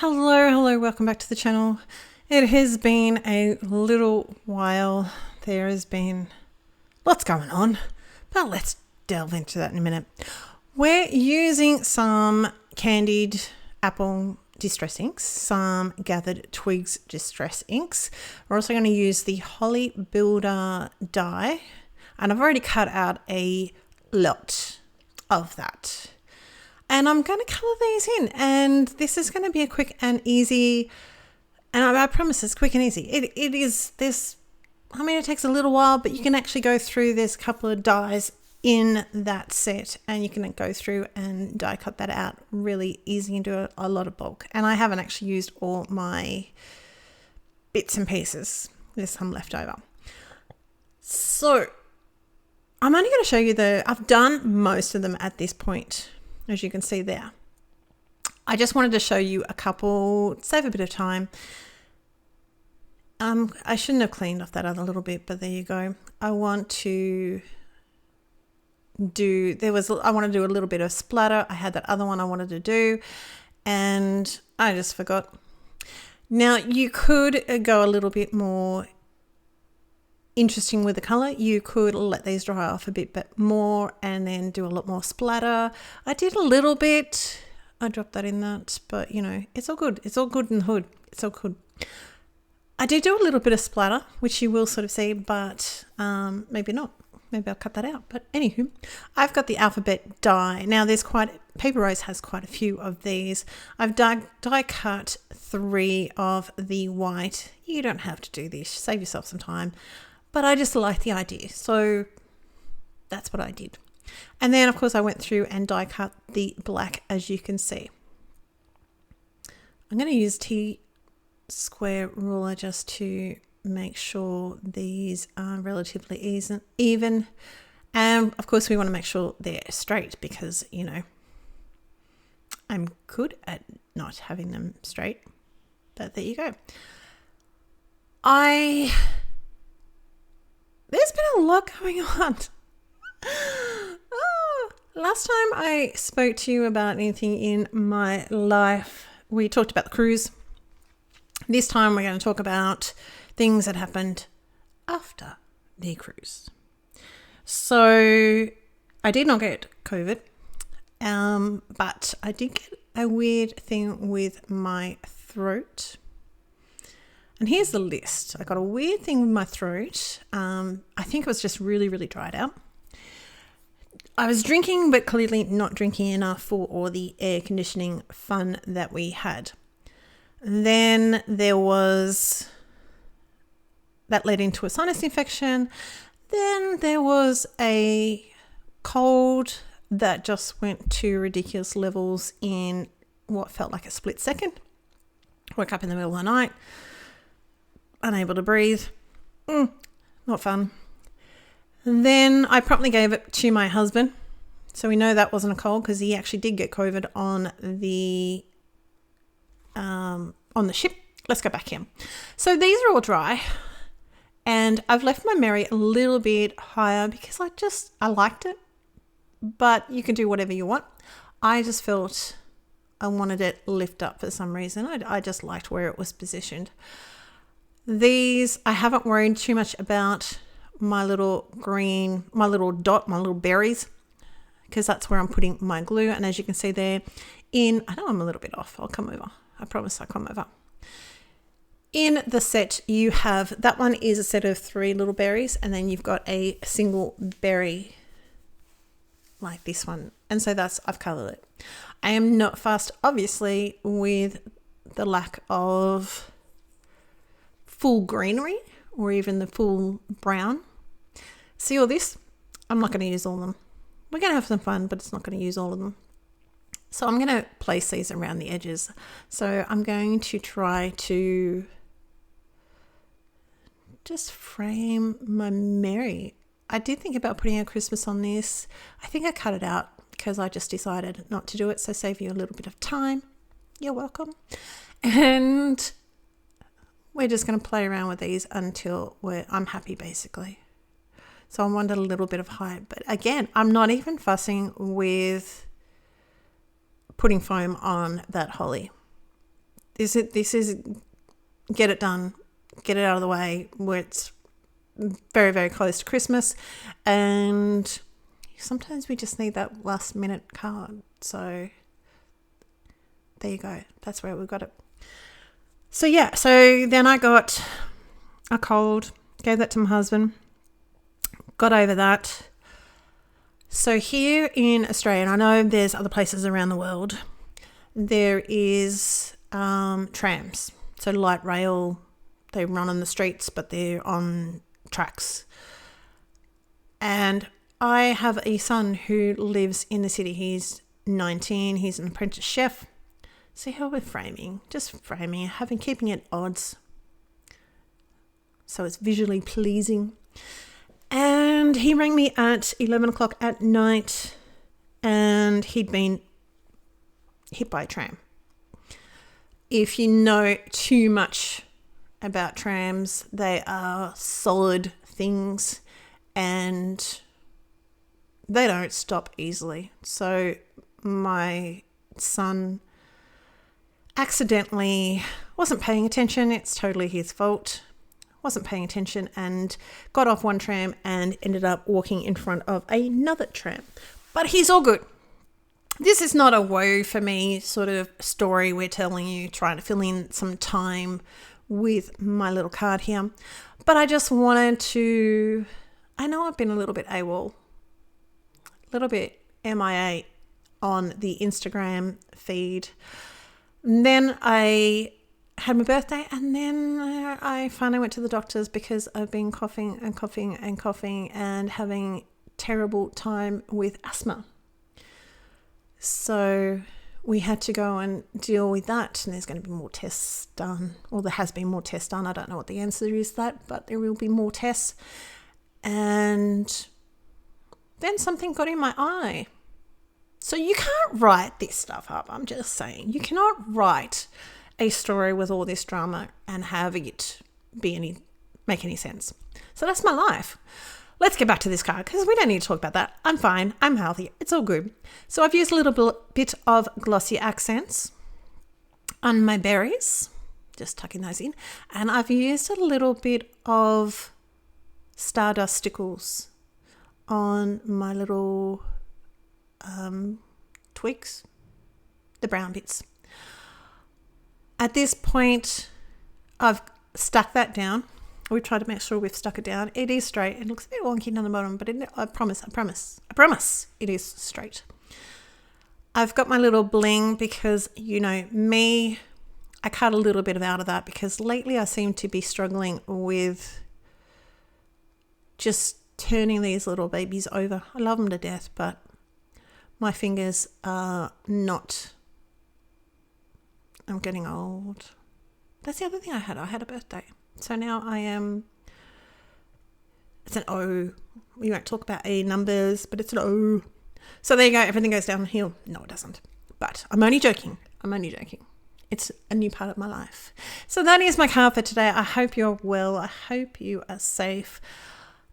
Hello, welcome back to the channel. It has been a little while. There has been lots going on, but let's delve into that in a minute. We're using some candied apple distress inks, some gathered twigs distress inks. We're also going to use the Holly Builder die, and I've already cut out a lot of that. And I'm going to colour these in, and this is going to be a quick and easy, and I promise it's quick and easy. It is this, it takes a little while, but you can actually go through, there's a couple of dies in that set, and you can go through and die cut that out really easy and do a lot of bulk. And I haven't actually used all my bits and pieces. There's some left over. So I'm only going to show you I've done most of them at this point, as you can see there. I just wanted to show you a couple, save a bit of time. I shouldn't have cleaned off that other little bit, but there you go. I want to do a little bit of splatter. I had that other one I wanted to do, and I just forgot. Now you could go a little bit more interesting with the color. You could let these dry off a bit more and then do a lot more splatter. I did a little bit. I dropped that in that, but it's all good. It's all good in the hood. It's all good. I did do a little bit of splatter, which you will sort of see, but maybe not. Maybe I'll cut that out. But anywho, I've got the alphabet die. Now Paper Rose has quite a few of these. I've die cut 3 of the white. You don't have to do this. Save yourself some time. But I just like the idea. So that's what I did. And then, of course, I went through and die cut the black, as you can see. I'm going to use T-square ruler just to make sure these are relatively even. And, of course, we want to make sure they're straight because, I'm good at not having them straight. But there you go. There's been a lot going on. Last time I spoke to you about anything in my life, we talked about the cruise. This time we're going to talk about things that happened after the cruise. So I did not get COVID, but I did get a weird thing with my throat. And here's the list. I got a weird thing with my throat. I think it was just really, really dried out. I was drinking, but clearly not drinking enough for all the air conditioning fun that we had. Then there was, that led into a sinus infection. Then there was a cold that just went to ridiculous levels in what felt like a split second. Woke up in the middle of the night, unable to breathe. Not fun. And then I promptly gave it to my husband. So we know that wasn't a cold because he actually did get COVID on the ship. Let's go back here. So these are all dry. And I've left my Mary a little bit higher because I liked it. But you can do whatever you want. I just felt I wanted it lift up for some reason. I just liked where it was positioned. These, I haven't worried too much about my little berries, because that's where I'm putting my glue. And as you can see there, I know I'm a little bit off. I'll come over. I promise I'll come over. In the set, you have, that one is a set of 3 little berries, and then you've got a single berry like this one. And so I've colored it. I am not fussed, obviously, with the lack of full greenery or even the full brown. See all this? I'm not going to use all of them. We're going to have some fun, but it's not going to use all of them. So I'm going to place these around the edges. So I'm going to try to just frame my Mary. I did think about putting a Christmas on this. I think I cut it out because I just decided not to do it. So save you a little bit of time. You're welcome. And we're just going to play around with these until I'm happy, basically. So I wanted a little bit of height. But again, I'm not even fussing with putting foam on that holly. This is get it done, get it out of the way where it's very, very close to Christmas. And sometimes we just need that last minute card. So there you go. That's where we got it. So yeah, so then I got a cold, gave that to my husband, got over that. So here in Australia, and I know there's other places around the world, there is trams. So light rail, they run on the streets, but they're on tracks. And I have a son who lives in the city. He's 19. He's an apprentice chef. See how we're framing, keeping it odds, so it's visually pleasing. And he rang me at 11 o'clock at night, and he'd been hit by a tram. If you know too much about trams, they are solid things and they don't stop easily. So my son accidentally wasn't paying attention. It's totally his fault. Wasn't paying attention and got off one tram and ended up walking in front of another tram. But he's all good. This is not a woe for me sort of story we're telling you, trying to fill in some time with my little card here. But I just wanted to, I know I've been a little bit AWOL, a little bit MIA on the Instagram feed. And then I had my birthday, and then I finally went to the doctors because I've been coughing and having terrible time with asthma. So we had to go and deal with that, and there's going to be more tests done. Well, there has been more tests done. I don't know what the answer is to that, but there will be more tests. And then something got in my eye. So you can't write this stuff up. I'm just saying. You cannot write a story with all this drama and have it make any sense. So that's my life. Let's get back to this card because we don't need to talk about that. I'm fine. I'm healthy. It's all good. So I've used a little bit of glossy accents on my berries, just tucking those in. And I've used a little bit of stardust stickles on my little twigs, the brown bits. At this point, I've stuck that down. We've tried to make sure we've stuck it down. It is straight. It looks a bit wonky down the bottom, but I promise it is straight. I've got my little bling because, you know, me, I cut a little bit out of that because lately I seem to be struggling with just turning these little babies over. I love them to death, but my fingers are not. I'm getting old. That's the other thing I had. I had a birthday. So now I am, it's an O. We won't talk about A numbers, but it's an O. So there you go. Everything goes downhill. No, it doesn't. But I'm only joking. It's a new part of my life. So that is my card for today. I hope you're well. I hope you are safe.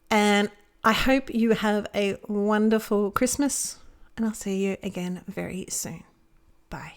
And I hope you have a wonderful Christmas. And I'll see you again very soon. Bye.